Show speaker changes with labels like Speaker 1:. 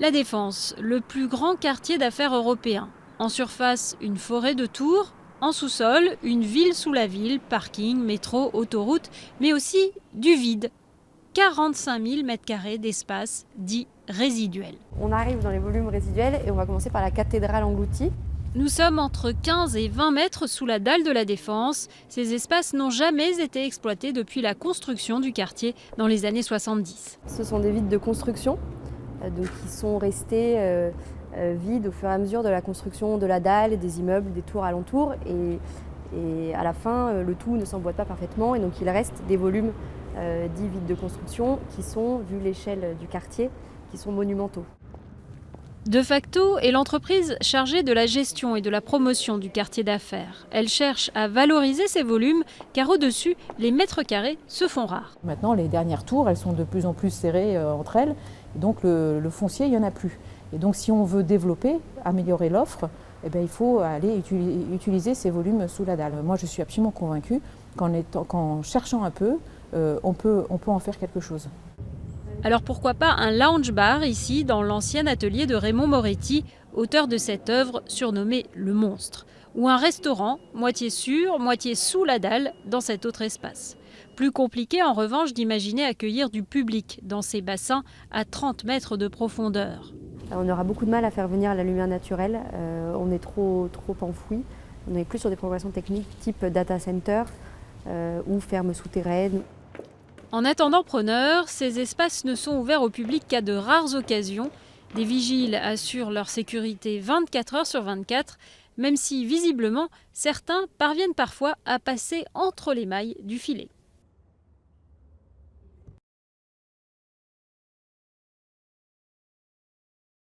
Speaker 1: La Défense, le plus grand quartier d'affaires européen. En surface, une forêt de tours. En sous-sol, une ville sous la ville, parking, métro, autoroute, mais aussi du vide. 45 000 m² d'espace dit résiduel.
Speaker 2: On arrive dans les volumes résiduels et on va commencer par la cathédrale engloutie.
Speaker 1: Nous sommes entre 15 et 20 mètres sous la dalle de la Défense. Ces espaces n'ont jamais été exploités depuis la construction du quartier dans les années 70.
Speaker 2: Ce sont des vides de construction qui sont restés vides au fur et à mesure de la construction de la dalle, des immeubles, des tours alentours. Et à la fin, le tout ne s'emboîte pas parfaitement et donc il reste des volumes dits vides de construction qui sont, vu l'échelle du quartier, qui sont monumentaux.
Speaker 1: De facto est l'entreprise chargée de la gestion et de la promotion du quartier d'affaires. Elle cherche à valoriser ces volumes car au-dessus, les mètres carrés se font rares.
Speaker 3: Maintenant, les dernières tours, elles sont de plus en plus serrées entre elles. Et donc le foncier, il n'y en a plus. Et donc si on veut développer, améliorer l'offre, eh bien, il faut aller utiliser ces volumes sous la dalle. Moi, je suis absolument convaincue qu'en cherchant un peu, on peut en faire quelque chose.
Speaker 1: Alors pourquoi pas un lounge bar ici, dans l'ancien atelier de Raymond Moretti, auteur de cette œuvre surnommée Le Monstre, ou un restaurant, moitié sur, moitié sous la dalle, dans cet autre espace. Plus compliqué en revanche d'imaginer accueillir du public dans ces bassins à 30 mètres de profondeur.
Speaker 2: On aura beaucoup de mal à faire venir la lumière naturelle, on est trop enfoui. On est plus sur des progressions techniques type data center ou ferme souterraine.
Speaker 1: En attendant preneur, ces espaces ne sont ouverts au public qu'à de rares occasions. Des vigiles assurent leur sécurité 24 heures sur 24, même si visiblement certains parviennent parfois à passer entre les mailles du filet.